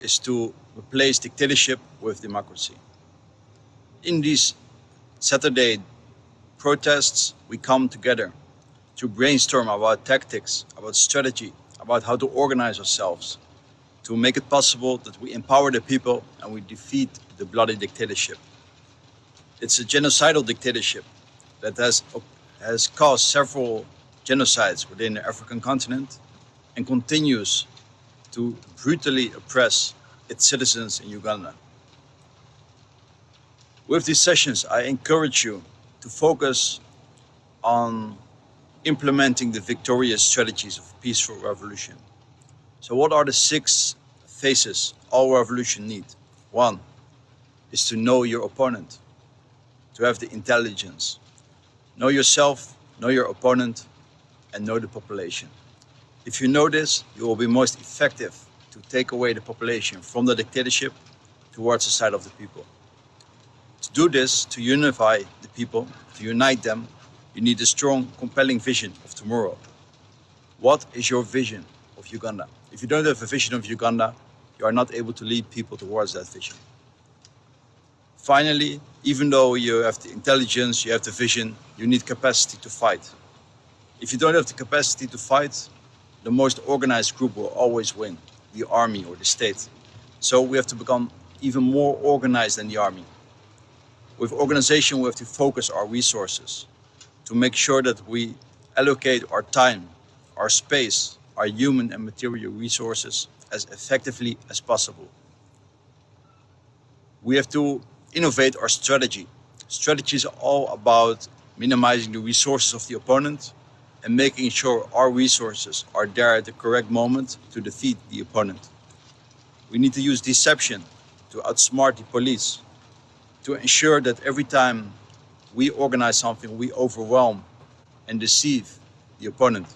is to replace dictatorship with democracy. In these Saturday protests, we come together to brainstorm about tactics, about strategy, about how to organize ourselves, to make it possible that we empower the people and we defeat the bloody dictatorship. It's a genocidal dictatorship that has caused several genocides within the African continent and continues to brutally oppress its citizens in Uganda. With these sessions, I encourage you to focus on implementing the victorious strategies of peaceful revolution. So what are the 6 phases all revolution need? 1 is to know your opponent, to have the intelligence. Know yourself, know your opponent, and know the population. If you know this, you will be most effective to take away the population from the dictatorship towards the side of the people. To do this, to unify the people, to unite them, you need a strong, compelling vision of tomorrow. What is your vision of Uganda? If you don't have a vision of Uganda, you are not able to lead people towards that vision. Finally, even though you have the intelligence, you have the vision, you need capacity to fight. If you don't have the capacity to fight, the most organized group will always win, the army or the state. So we have to become even more organized than the army. With organization, we have to focus our resources to make sure that we allocate our time, our space, our human and material resources as effectively as possible. We have to innovate our strategy. Strategy is all about minimizing the resources of the opponent and making sure our resources are there at the correct moment to defeat the opponent. We need to use deception to outsmart the police, to ensure that every time we organize something, we overwhelm and deceive the opponent.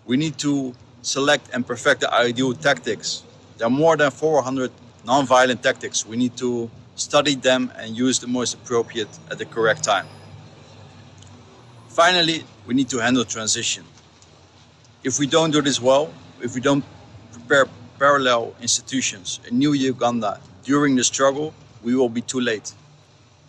We need to select and perfect the ideal tactics. There are more than 400 non-violent tactics. We need to study them and use the most appropriate at the correct time. Finally, we need to handle transition. If we don't do this well, if we don't prepare parallel institutions, a new Uganda during the struggle, we will be too late.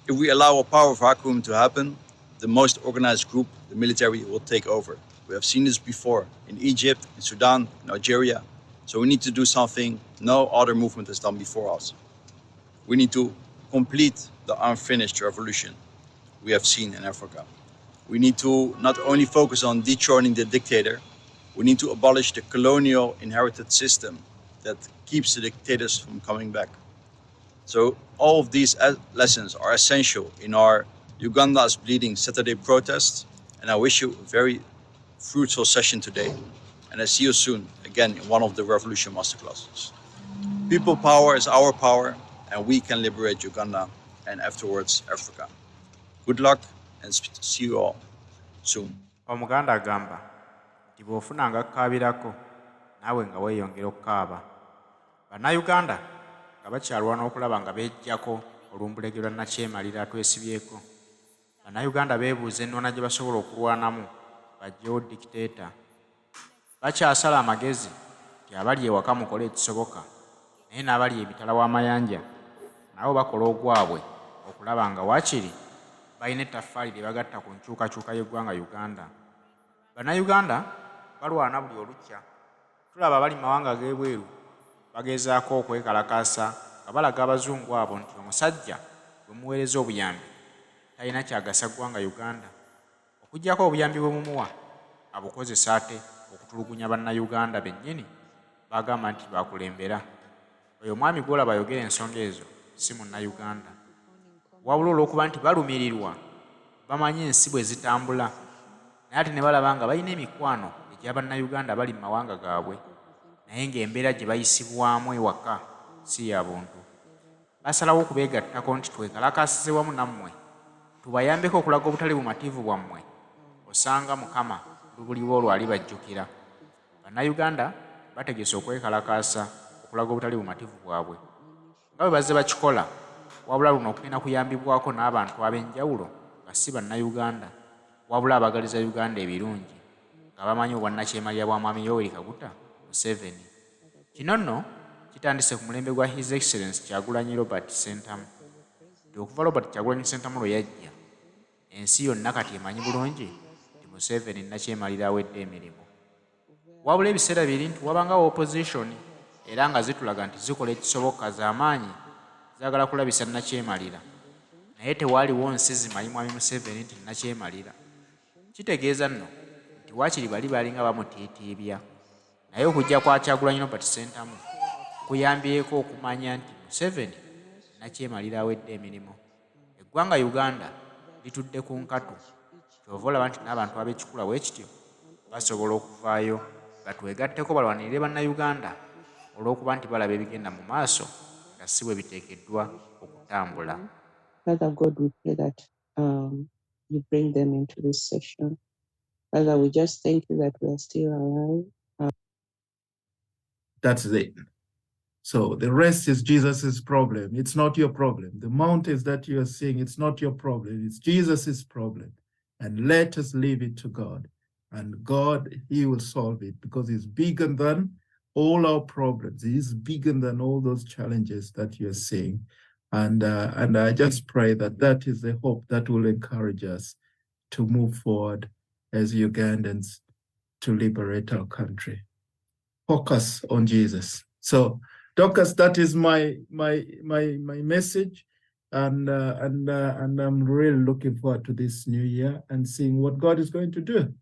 If we allow a power vacuum to happen, the most organized group, the military, will take over. We have seen this before in Egypt, in Sudan, in Algeria. So we need to do something no other movement has done before us. We need to complete the unfinished revolution we have seen in Africa. We need to not only focus on dethroning the dictator, we need to abolish the colonial inherited system that keeps the dictators from coming back. So all of these lessons are essential in our Uganda's Bleeding Saturday protests, and I wish you a very fruitful session today. And I see you soon again in one of the Revolution Masterclasses. People power is our power, and we can liberate Uganda and afterwards Africa. Good luck and see you all soon. Omuganda agamba nti bw'ofunanga akaabirako naawe nga weeyongera okukaaba. Bannayuganda nga bakyalwana okulaba nga beeggyako olumbulege lwa Nakyemalira atwesibyeko. Bannayuganda beebuuza ennoona gye basobola okulwanamu baggyewo dikiteeta. Bakyasala amagezi nti abali ewaka mukole ekisoboka, naye n'abali emitala w'amayanja nabo bakola ogwabwe okulaba nga waakiri balina ettaffaali lye bagatta ku nkyukakyuka y'eggwanga Uganda. Bannayuganda balwana buli olukya. Tulaba abali mu mawanga g'ebweru bagezaako okwekalakaasa nga balaga abazungu abo nti omusajja bwe muweereza obuyambi talina kyagasa ggwanga Uganda. Okuggyako obuyambi bwe mumuwa abukozesa ate okutulugunya bannayuganda bennyini bagamba nti bakulembera. Oyo mwami gw'olaba ayogera ensonga ezo si munnayuganda, wabula olw'okuba nti balumirirwa bamanyi ensi bwe zitambula, naye ate ne balaba nga balina emikwano egy'abannayuganda bali mu mawanga gaabwe, naye ng'embeera gye bayisibwamu ewaka si ya buntu. Basalawo okubeegattako nti twekalakaasize wamu nammwe tubayambeko okulaga obutali bumativu bwammwe, osanga Mukama lubuliwo olwo alibajjukira. Bannayuganda bategese okwekalakaasa okulaga obutali bumativu bwabwe nga bwe bazze bakikola, wabula luno okugenda kuyambibwako n'abantu ab'enjawulo nga si bannayuganda, wabula abagaliza Uganda ebirungi nga bamanyi obwannakyemalira bwa mwami Yoweri Kaguta Museveni. Kino nno kitandise ku mulembe gwa His Excellency Kyagulanyi Robert Ssentamu. Nti okuva Robert Kyagulanyi Ssentamu lwe yajja, ensi yonna kati emanyi bulungi nti Museveni nakyemalira awedde emirimu. Wabula ebiseera biri nti wabangawo opposition era nga zitulaga nti zikola ekisoboka z'amaanyi zaagala kulabisa nakyemalira, naye tewaaliwo nsi zimanyi mwami Museveni nti nakyemalira. Kitegeeza nno nti waakiri bali balinga bamutiitiibya, naye okujja kwa Kyagulanyi Robert Ssentamu kuyambyeko okumanya nti Museveni nakyemalira awedde emirimu. Eggwanga Uganda litudde ku nkatu, kyova olaba nti n'abantu ab'ekikula bwe kityo basobola okuvaayo batwegatteko balwanirire bannayuganda olw'okuba nti balaba ebigenda mu maaso nga si bwe biteekeddwa okutambula. Father God, we pray that you bring them into this session. Father, we just thank you that we are still alive. That's it. So the rest is Jesus's problem. It's not your problem. The mountains that you are seeing, it's not your problem. It's Jesus's problem. And let us leave it to God. And God, he will solve it because he's bigger than all our problems. He's bigger than all those challenges that you're seeing. And I just pray that that is the hope that will encourage us to move forward as Ugandans to liberate our country. Focus on Jesus. So, Dorcas, that is my message, and I'm really looking forward to this new year and seeing what God is going to do.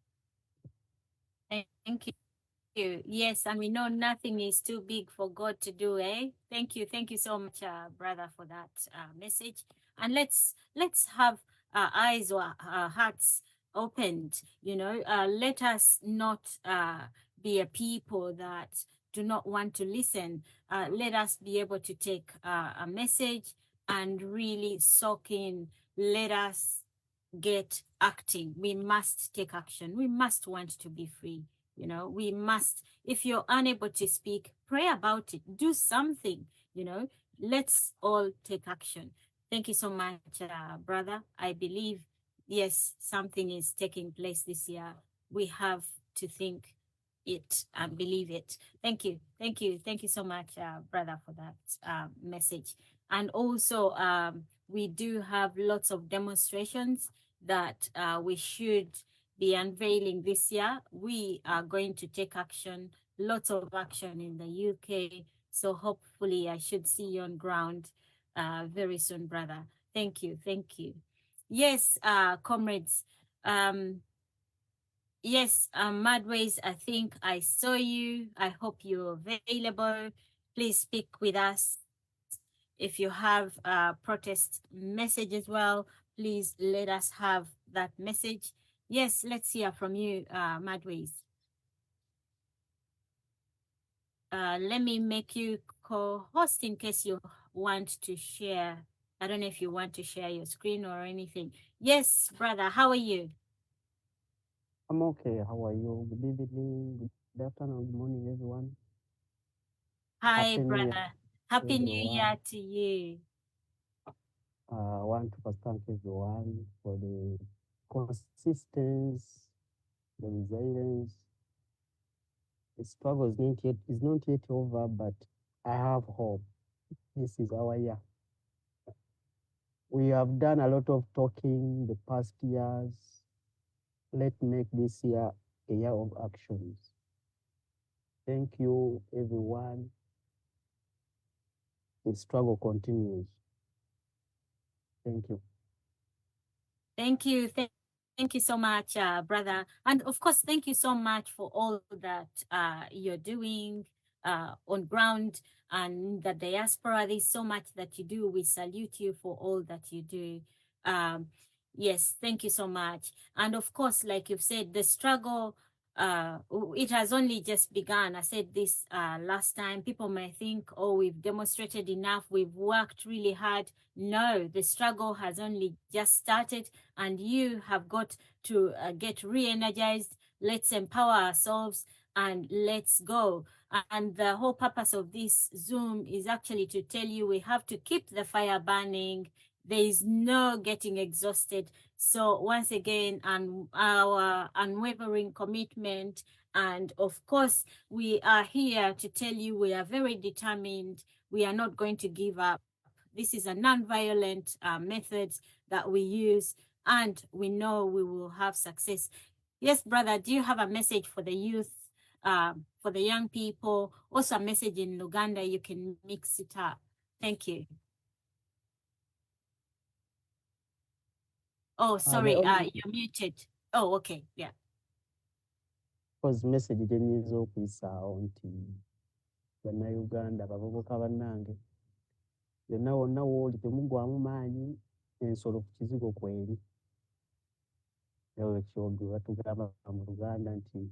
Thank you. Yes, and we know nothing is too big for God to do, eh? Thank you so much, brother, for that message. And let's have our eyes or our hearts opened. You know, let us not be a people that do not want to listen. Let us be able to take a message and really soak in. Let us get acting. We must take action. We must want to be free. You know, we must, if you're unable to speak, pray about it. Do something, you know. Let's all take action. Thank you so much, brother. I believe, yes, something is taking place this year. We have to think it and believe it. Thank you so much, brother, for that message. And also we do have lots of demonstrations that we should be unveiling this year. We are going to take action, lots of action in the UK, so hopefully I should see you on ground very soon, brother. Thank you. Yes, comrades. Yes, Madways, I think I saw you. I hope you're available. Please speak with us. If you have a protest message as well, please let us have that message. Yes, let's hear from you, Madways. Let me make you co-host in case you want to share. I don't know if you want to share your screen or anything. Yes, brother, how are you? I'm okay. How are you? Good evening, good afternoon, good morning, everyone. Hi, Happy New brother. Year, Happy New everyone. Year to you. I want to first thank everyone for the consistency, the resilience. The struggle is not yet over, but I have hope. This is our year. We have done a lot of talking the past years. Let's make this year a year of actions. Thank you, everyone. The struggle continues. Thank you. Thank you. Thank you so much, brother. And of course, thank you so much for all that you're doing on ground and the diaspora. There's so much that you do. We salute you for all that you do. Yes, thank you so much. And of course, like you've said, the struggle, it has only just begun. I said this last time. People may think, oh, we've demonstrated enough, we've worked really hard. No, the struggle has only just started, and you have got to get re-energized. Let's empower ourselves and let's go. And the whole purpose of this Zoom is actually to tell you we have to keep the fire burning. There is no getting exhausted. So once again, our unwavering commitment And of course, we are here to tell you we are very determined. We are not going to give up. This is a non-violent method that we use, and we know we will have success. Yes, brother, do you have a message for the youth, for the young people? Also a message in Luganda, you can mix it up. Thank you. Oh, sorry, you're muted. Oh, okay, yeah. Because message gyenyiza okuyisaawo nti bannayuganda abavubuka bannange yonna wonna wooli temugwamu maanyi ensolo ku kizigo kweri. Eyo kyogera batugamba mu Luganda nti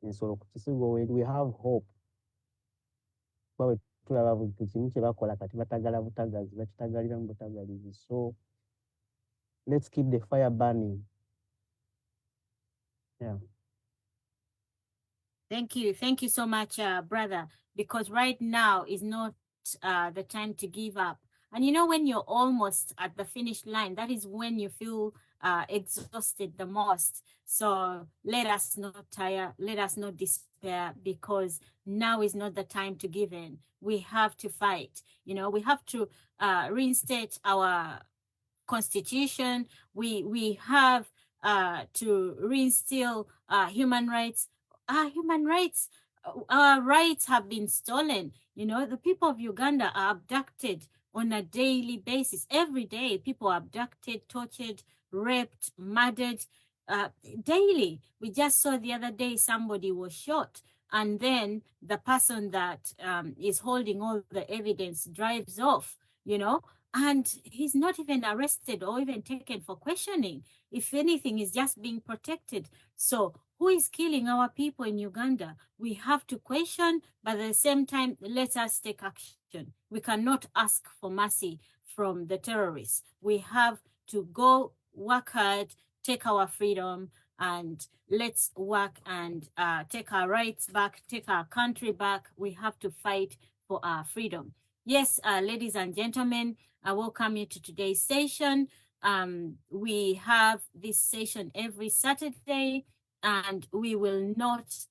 ensolo ku kisigo weri. We have hope. Kuba tulaba buli kimu kye bakola kati batagala butagazi, bakitagalira mu butagalizi. So let's keep the fire burning. Yeah. Thank you so much, brother, because right now is not the time to give up. And you know, when you're almost at the finish line, that is when you feel exhausted the most. So let us not tire, let us not despair, because now is not the time to give in. We have to fight. You know, we have to reinstate our constitution. We have to reinstill human rights. Our rights have been stolen. You know, the people of Uganda are abducted on a daily basis. Every day, people are abducted, tortured, raped, murdered daily. We just saw the other day somebody was shot, and then the person that is holding all the evidence drives off, you know, and he's not even arrested or even taken for questioning. If anything, he's just being protected. So who is killing our people in Uganda? We have to question, but at the same time, let us take action. We cannot ask for mercy from the terrorists. We have to go work hard, take our freedom, and let's work and take our rights back, take our country back. We have to fight for our freedom. Yes, ladies and gentlemen, I welcome you to today's session. We have this session every Saturday, and we will not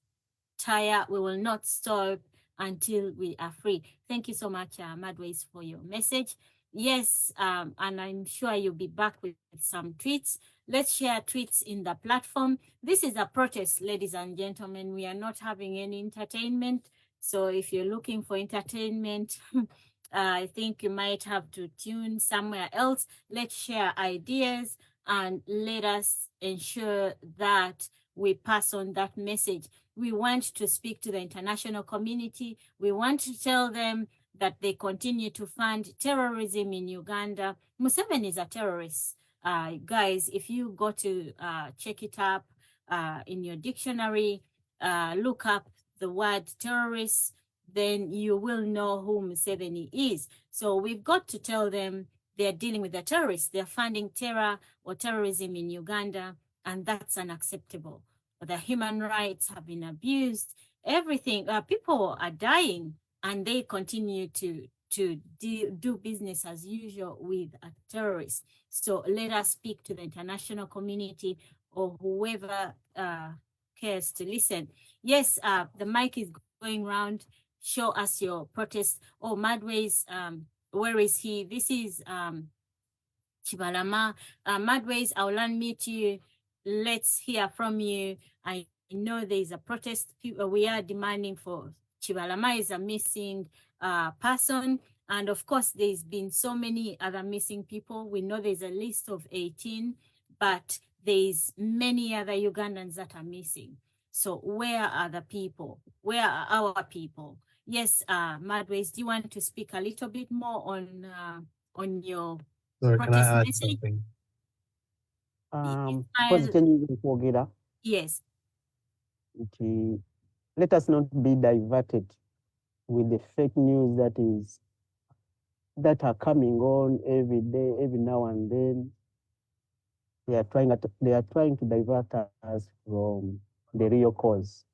tire, we will not stop until we are free. Thank you so much, Madways, for your message. Yes, and I'm sure you'll be back with some tweets. Let's share tweets in the platform. This is a protest, ladies and gentlemen. We are not having any entertainment. So if you're looking for entertainment, I think you might have to tune somewhere else. Let's share ideas and let us ensure that we pass on that message. We want to speak to the international community. We want to tell them that they continue to fund terrorism in Uganda. Museveni is a terrorist. Guys, if you go to check it up in your dictionary, look up the word terrorist, then you will know who Museveni is. So we've got to tell them they're dealing with the terrorists. They're funding terror or terrorism in Uganda, and that's unacceptable. The human rights have been abused. Everything, people are dying, and they continue to do business as usual with a terrorist. So let us speak to the international community or whoever cares to listen. Yes, the mic is going round. Show us your protest. Oh, Madways, where is he? This is Chibalama. Madways, I'll unmute you. Let's hear from you. I know there is a protest. We are demanding for Chibalama is a missing person. And of course, there's been so many other missing people. We know there's a list of 18, but there's many other Ugandans that are missing. So where are the people? Where are our people? Yes, Madways, do you want to speak a little bit more on your protest message? Yes. Okay. Let us not be diverted with the fake news that are coming on every day, every now and then. They are trying to divert us from the real cause.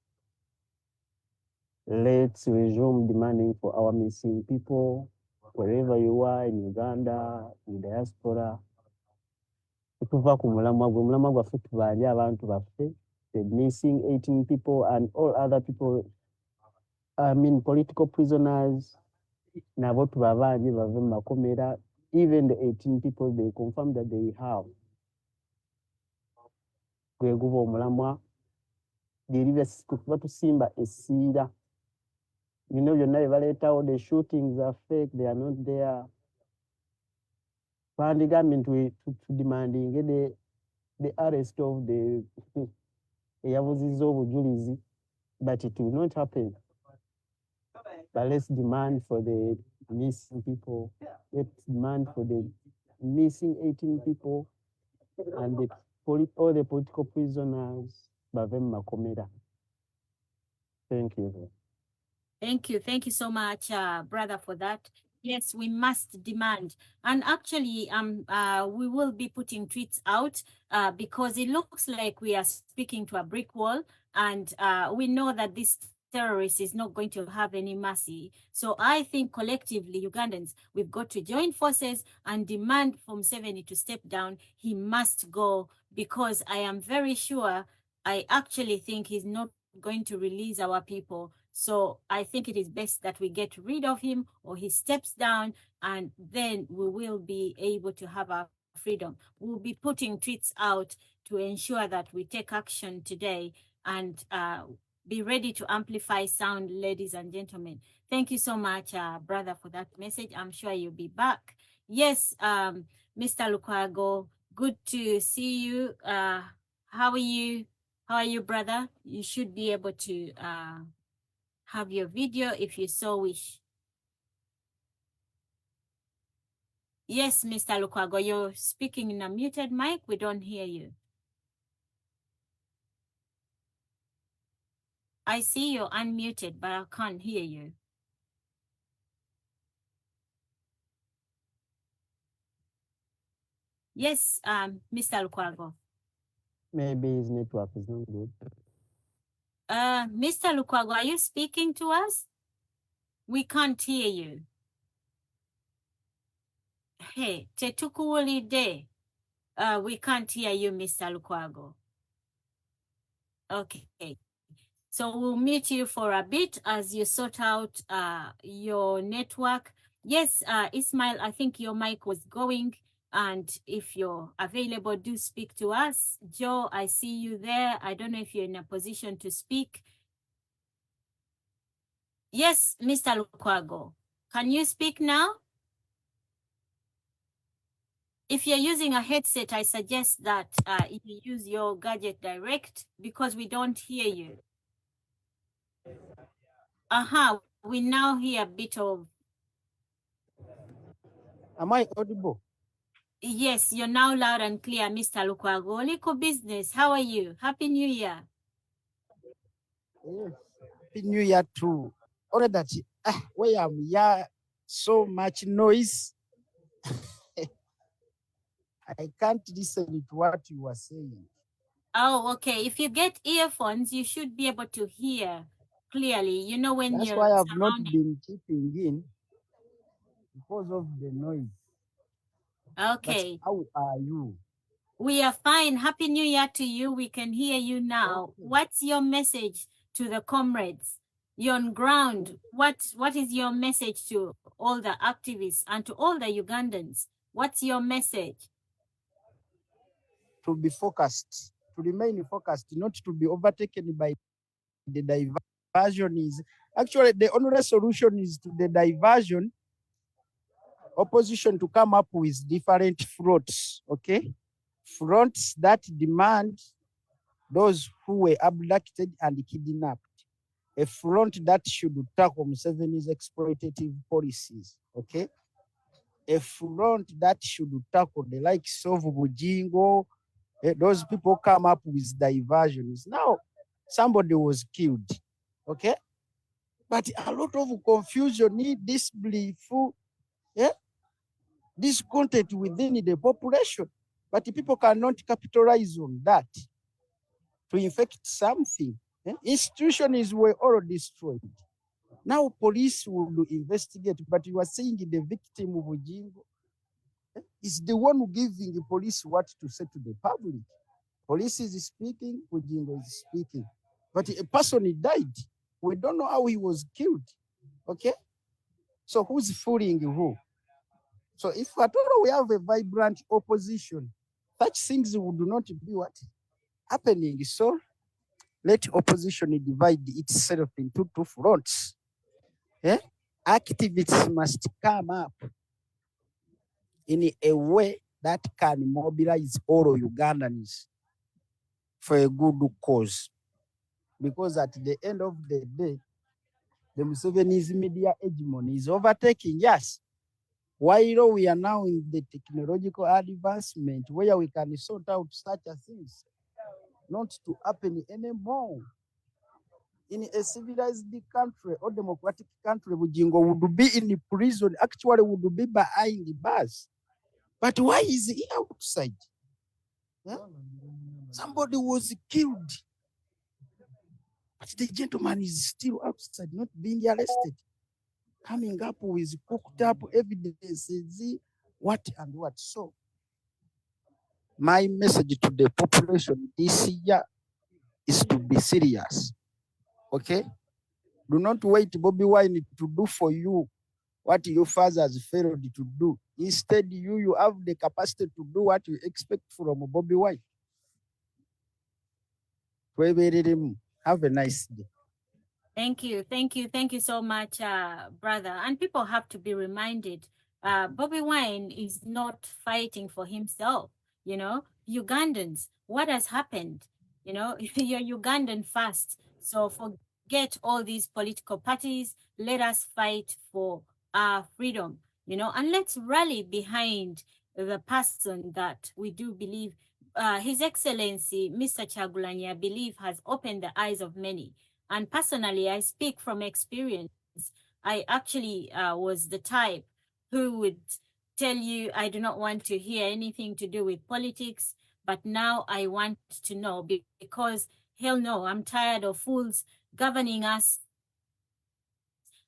Let's resume demanding for our missing people, wherever you are, in Uganda, in diaspora. Tuva ku mulamwa gwaffe tubanje abantu baffe the missing 18 people and all other people, I mean, political prisoners, nabo tubavanye bave mu makomera, even the 18 people they confirm that they have. Gwe guba omulamwa, batusimba essira. You know, you're never let out, the shootings are fake, they are not there. Pandigambing to demanding the arrest of the Obujulizi, but it will not happen. But let's demand for the missing people. Let's demand for the missing 18 people and all the political prisoners. Bavem Makomera. Thank you. Thank you. Thank you so much, brother, for that. Yes, we must demand. And actually, we will be putting tweets out because it looks like we are speaking to a brick wall, and we know that this terrorist is not going to have any mercy. So I think collectively, Ugandans, we've got to join forces and demand from Museveni to step down. He must go, because I am very sure, I actually think he's not going to release our people. So I think it is best that we get rid of him, or he steps down, and then we will be able to have our freedom. We'll be putting tweets out to ensure that we take action today, and be ready to amplify sound, ladies and gentlemen. Thank you so much, brother, for that message. I'm sure you'll be back. Yes, Mr. Lukwago, good to see you. How are you? How are you, brother? You should be able to have your video if you so wish. Yes, Mr. Lukwago, you're speaking in a muted mic. We don't hear you. I see you're unmuted, but I can't hear you. Yes, Mr. Lukwago. Maybe his network is not good. Mr. Lukwago, are you speaking to us? We can't hear you. Hey, tetukuwulidde. We can't hear you, Mr. Lukwago. Okay. So we'll meet you for a bit as you sort out your network. Yes, Ismail, I think your mic was going, and if you're available, do speak to us. Joe, I see you there. I don't know if you're in a position to speak. Yes, Mr. Lukwago, can you speak now? If you're using a headset, I suggest that you use your gadget direct, because we don't hear you. We now hear a bit of... Am I audible? Yes, you're now loud and clear, Mr. Lukwago. Liko business, how are you? Happy New Year. Yes, Happy New Year too. Only that where I'm here, so much noise. I can't listen to what you are saying. Oh, okay. If you get earphones, you should be able to hear clearly. You know, when That's you're why I've not surrounded. been keeping in because of the noise. Okay. But how are you? We are fine. Happy New Year to you. We can hear you now. Okay. What's your message to the comrades? You're on ground. What is your message to all the activists and to all the Ugandans? What's your message? To be focused, to remain focused, not to be overtaken by the diversion. Is actually the only solution is to the diversion. Opposition to come up with different fronts, okay? Fronts that demand those who were abducted and kidnapped. A front that should tackle Museveni's exploitative policies, okay? A front that should tackle the likes of Bujingo. Those people come up with diversions. Now, somebody was killed, okay? But a lot of confusion, disbelief, discontent within the population. But people cannot capitalize on that to infect something. Institutions were all destroyed. Now police will investigate, but you are saying the victim of Ujingo is the one who giving the police what to say to the public. Police is speaking, Ujingo is speaking. But a person died. We don't know how he was killed. Okay? So who's fooling who? So if at all we have a vibrant opposition, such things would not be what happening. So let opposition divide itself into two fronts. Eh? Activists must come up in a way that can mobilize all Ugandans for a good cause. Because at the end of the day, the Museveni's media hegemony is overtaking us. While we are now in the technological advancement where we can sort out such things, not to happen anymore. In a civilized country or democratic country, Bujingo would be in prison, actually would be behind the bars. But why is he outside? Huh? Somebody was killed. But the gentleman is still outside, not being arrested. Coming up with cooked up evidences, what and what. So, my message to the population this year is to be serious. Okay? Do not wait Bobi Wine to do for you what your fathers failed to do. Instead, you have the capacity to do what you expect from Bobi Wine. Have a nice day. Thank you. Thank you. Thank you so much, brother. And people have to be reminded, Bobi Wine is not fighting for himself. You know, Ugandans, what has happened? You know, you're Ugandan first. So forget all these political parties. Let us fight for our freedom, you know, and let's rally behind the person that we do believe, His Excellency, Mr. Chagulanyi, I believe, has opened the eyes of many. And personally, I speak from experience. I actually was the type who would tell you I do not want to hear anything to do with politics, but now I want to know, because hell no, I'm tired of fools governing us.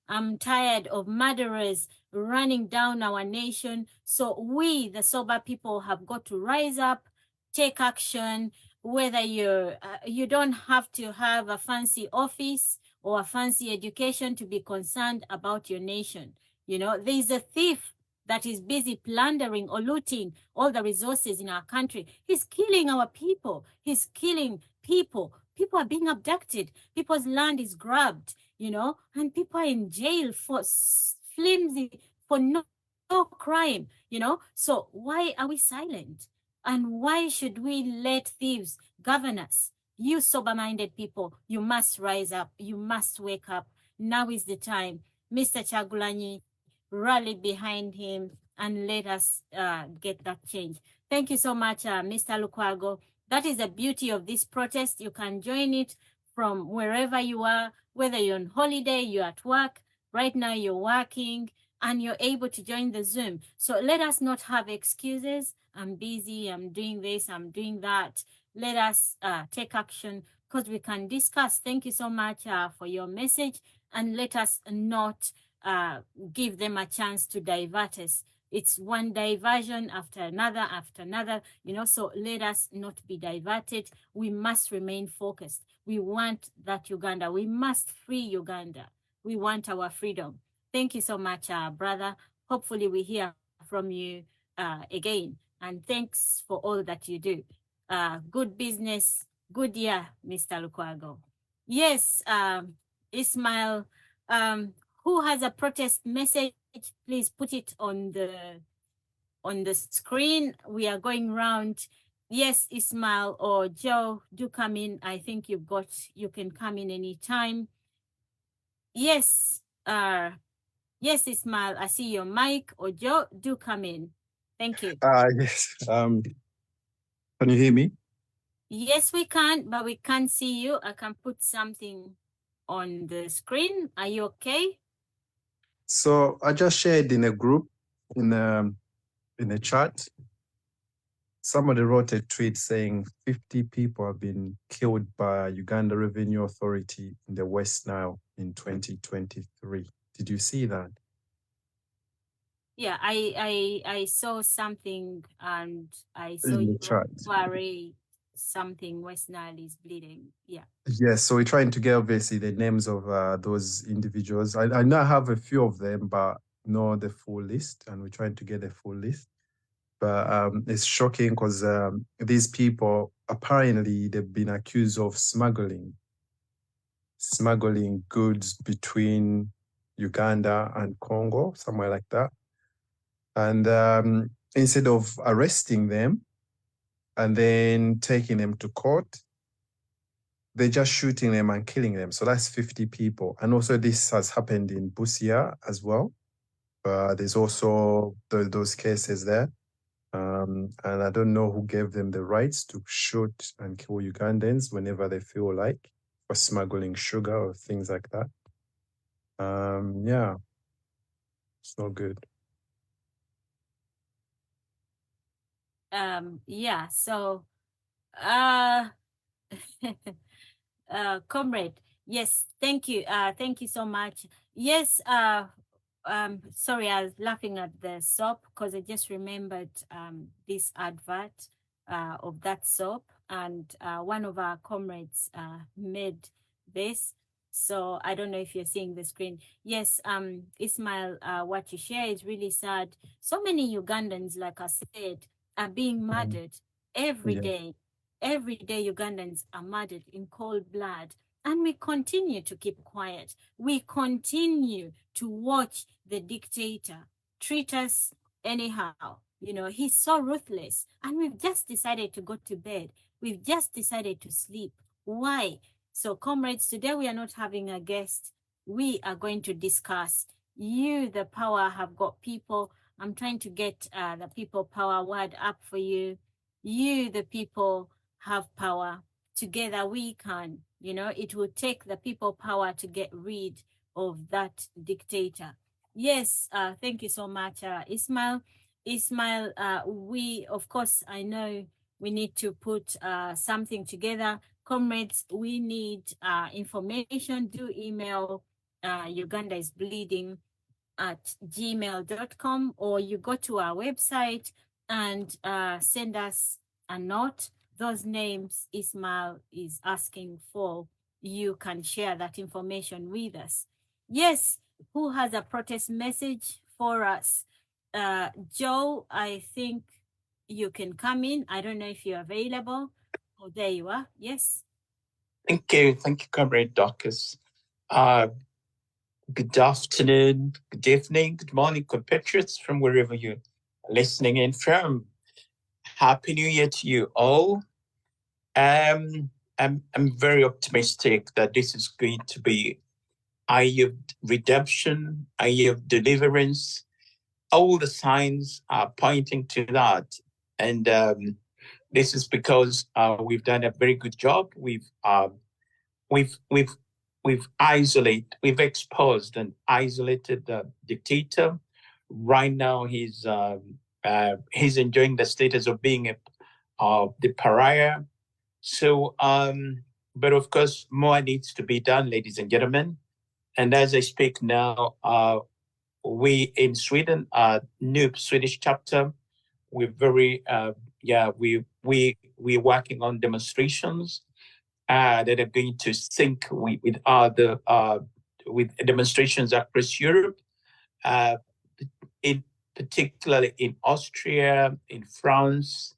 I'm tired of murderers running down our nation. So we, the sober people, have got to rise up, take action. Whether you don't have to have a fancy office or a fancy education to be concerned about your nation. You know, there's a thief that is busy plundering or looting all the resources in our country. He's killing our people. He's killing people. People are being abducted. People's land is grabbed, you know, and people are in jail for flimsy, for no crime, you know. So why are we silent? And why should we let thieves govern us? You sober-minded people, you must rise up. You must wake up. Now is the time. Mr. Chagulanyi, rally behind him and let us get that change. Thank you so much, Mr. Lukwago. That is the beauty of this protest. You can join it from wherever you are, whether you're on holiday, you're at work, right now you're working, and you're able to join the Zoom. So let us not have excuses. I'm busy, I'm doing this, I'm doing that. Let us take action because we can discuss. Thank you so much for your message, and let us not give them a chance to divert us. It's one diversion after another, you know, so let us not be diverted. We must remain focused. We want that Uganda. We must free Uganda. We want our freedom. Thank you so much, brother. Hopefully we hear from you again. And thanks for all that you do. Good business, good year, Mr. Lukwago. Yes, Ismail, who has a protest message? Please put it on the screen. We are going round. Yes, Ismail or Joe, do come in. I think you can come in anytime. Yes, yes, Ismail, I see your mic. Or Joe, do come in. Thank you. Yes. Can you hear me? Yes, we can, but we can't see you. I can put something on the screen. Are you okay? So I just shared in a group in a chat. Somebody wrote a tweet saying 50 people have been killed by Uganda Revenue Authority in the West Nile in 2023. Did you see that? Yeah, I saw something, and I saw In the you chat. array something West Nile is bleeding. Yeah. Yes, so we're trying to get obviously the names of those individuals. I know I have a few of them, but not the full list, and we're trying to get the full list. But it's shocking because these people, apparently they've been accused of smuggling goods between Uganda and Congo, somewhere like that. And instead of arresting them and then taking them to court, they're just shooting them and killing them. So that's 50 people. And also this has happened in Busia as well. There's also those cases there. And I don't know who gave them the rights to shoot and kill Ugandans whenever they feel like, for smuggling sugar or things like that. Yeah, it's not good. Yeah, so comrade, yes, thank you so much. Yes, sorry, I was laughing at the soap because I just remembered this advert of that soap, and one of our comrades made this. So I don't know if you're seeing the screen. Yes, Ismail, what you share is really sad. So many Ugandans, like I said, are being murdered every Yeah. day. Every day Ugandans are murdered in cold blood, and we continue to keep quiet. We continue to watch the dictator treat us anyhow. You know, he's so ruthless, and we've just decided to go to bed. We've just decided to sleep. Why? So, comrades, today we are not having a guest. We are going to discuss. You, the power, have got people. I'm trying to get the people power word up for you. You, the people, have power. Together we can. You know, it will take the people power to get rid of that dictator. Yes, thank you so much, Ismail. Ismail, we, of course, I know we need to put something together. Comrades, we need information. Do email Uganda is Bleeding at gmail.com, or you go to our website and send us a note. Those names Ismail is asking for, you can share that information with us. Yes, who has a protest message for us? Joe, I think you can come in. I don't know if you're available. Oh, there you are. Yes. Thank you, Comrade Dorcas. Good afternoon, good evening, good morning, compatriots from wherever you're listening in from. Happy New Year to you all. I'm very optimistic that this is going to be a year of redemption, a year of deliverance. All the signs are pointing to that, and this is because we've done a very good job. We've exposed and isolated the dictator. Right now, he's enjoying the status of being the pariah. So, but of course, more needs to be done, ladies and gentlemen. And as I speak now, we in Sweden, new Swedish chapter, we're very we're working on demonstrations that are going to sync with other with demonstrations across Europe, in particularly in Austria, in France,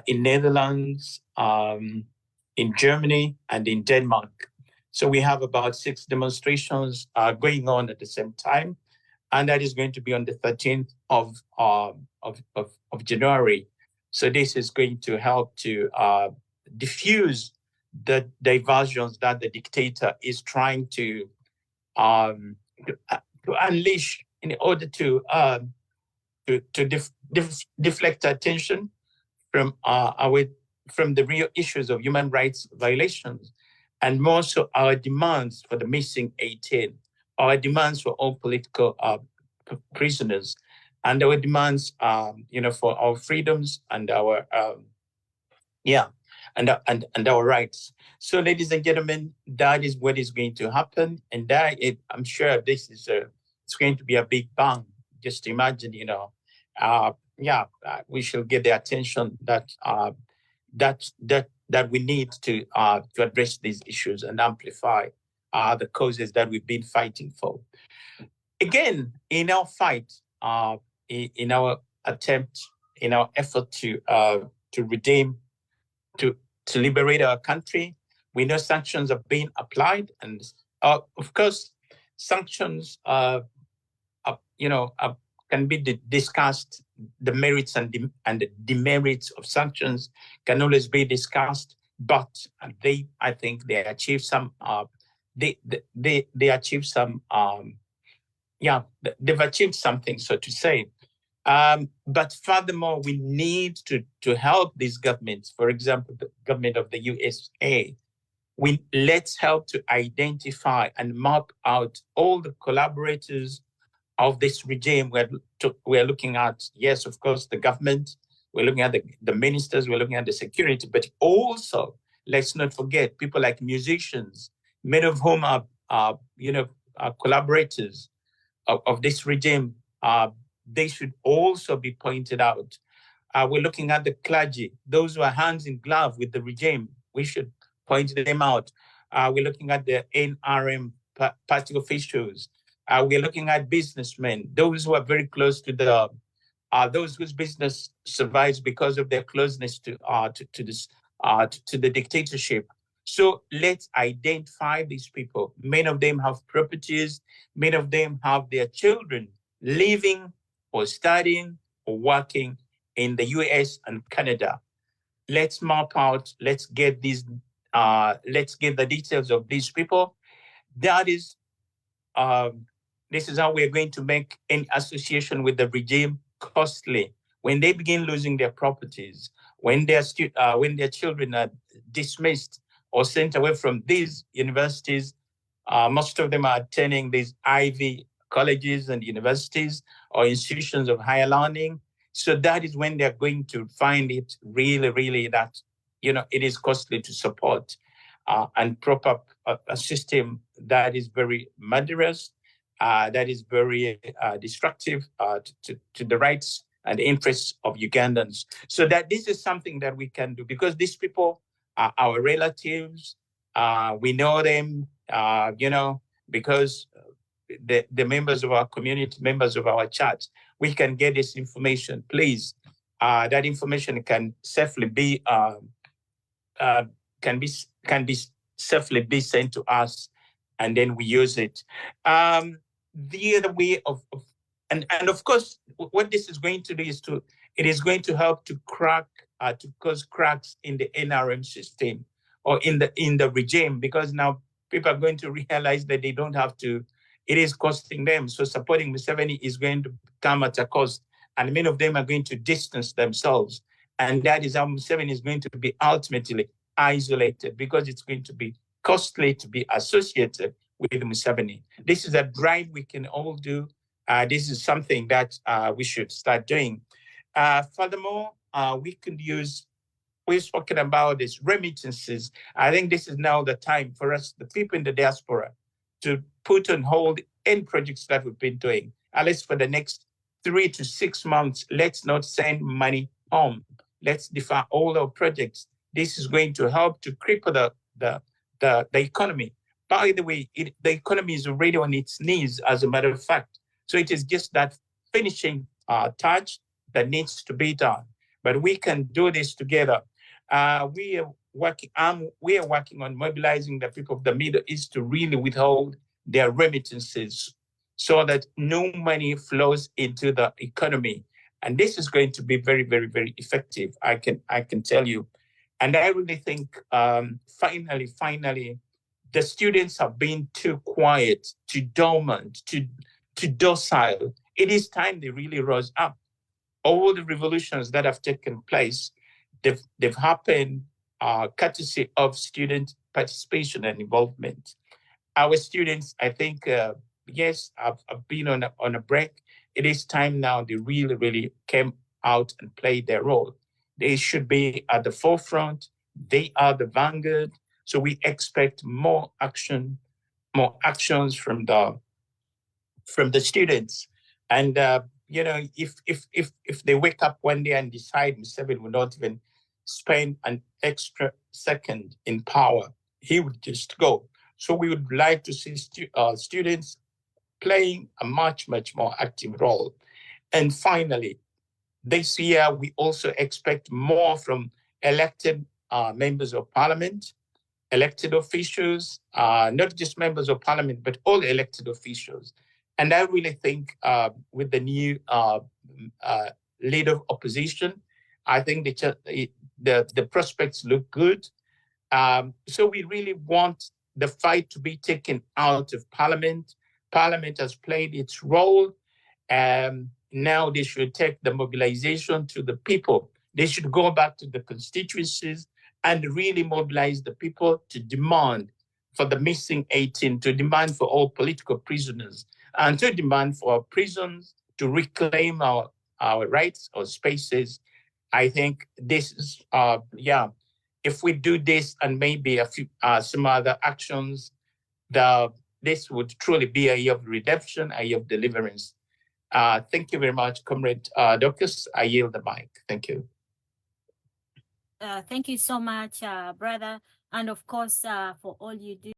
in Netherlands, in Germany, and in Denmark. So we have about 6 demonstrations going on at the same time, and that is going to be on the 13th of January. So this is going to help to diffuse the diversions that the dictator is trying to unleash in order to deflect attention from from the real issues of human rights violations, and more so our demands for the missing 18, our demands for all political prisoners, and our demands, for our freedoms and our and our rights. So, ladies and gentlemen, that is what is going to happen, and I'm sure this is it's going to be a big bang. Just imagine, we shall get the attention that that we need to address these issues and amplify the causes that we've been fighting for. Again, in our fight, in our attempt, in our effort to redeem, to liberate our country, we know sanctions are being applied, and of course, sanctions can be discussed. The merits and the demerits of sanctions can always be discussed, but I think they achieve some. They achieve some. They've achieved something, so to say. But furthermore, we need to help these governments. For example, the government of the USA. Let's help to identify and map out all the collaborators of this regime. We're looking at, yes, of course, the government. We're looking at the ministers. We're looking at the security, but also let's not forget people like musicians, many of whom are collaborators of this regime. They should also be pointed out. We're looking at the clergy, those who are hands in glove with the regime. We should point them out. We're looking at the NRM party officials. We're looking at businessmen, those who are very close to those whose business survives because of their closeness to the dictatorship. So let's identify these people. Many of them have properties. Many of them have their children living or studying or working in the US and Canada. Let's map out, let's get the details of these people. That is, this is how we're going to make any association with the regime costly. When they begin losing their properties, when their children are dismissed or sent away from these universities, most of them are attending these Ivy colleges and universities or institutions of higher learning. So that is when they're going to find it really, really that, it is costly to support and prop up a system that is very murderous, that is very destructive to the rights and the interests of Ugandans. So that this is something that we can do because these people are our relatives. We know them, because the members of our community, members of our church, we can get this information. Please, that information can safely be safely be sent to us, and then we use it. The other way and of course, what this is going to do is it is going to help to cause cracks in the NRM system or in the regime, because now people are going to realize that they don't have to. It is costing them. So supporting Museveni is going to come at a cost, and many of them are going to distance themselves. And that is how Museveni is going to be ultimately isolated, because it's going to be costly to be associated with Museveni. This is a drive we can all do. This is something that we should start doing. Furthermore, we could use, we've spoken about this, remittances. I think this is now the time for us, the people in the diaspora, to put on hold any projects that we've been doing, at least for the next 3 to 6 months. Let's not send money home. Let's defer all our projects. This is going to help to cripple the economy. By the way, the economy is already on its knees, as a matter of fact. So it is just that finishing touch that needs to be done. But we can do this together. We are working on mobilizing the people of the Middle East to really withhold their remittances so that no money flows into the economy. And this is going to be very, very, very effective, I can tell you. And I really think, finally, the students have been too quiet, too dormant, too docile. It is time they really rose up. All the revolutions that have taken place, they've happened courtesy of student participation and involvement. Our students, I think, yes, have been on a break. It is time now they really, really came out and played their role. They should be at the forefront. They are the vanguard. So we expect more actions from the students. And if they wake up one day and decide Museveni will not even spend an extra second in power. He would just go. So we would like to see students playing a much, much more active role. And finally, this year, we also expect more from elected members of parliament, elected officials, not just members of parliament, but all elected officials. And I really think with the new leader of opposition, I think the prospects look good. So we really want the fight to be taken out of parliament. Parliament has played its role. Now they should take the mobilization to the people. They should go back to the constituencies and really mobilize the people to demand for the missing 18, to demand for all political prisoners, and to demand for our prisons to reclaim our rights or spaces. I think this is, if we do this and maybe a few some other actions, this would truly be a year of redemption, a year of deliverance. Thank you very much, Comrade Dorcas. I yield the mic. Thank you. Thank you so much, brother. And of course, for all you do.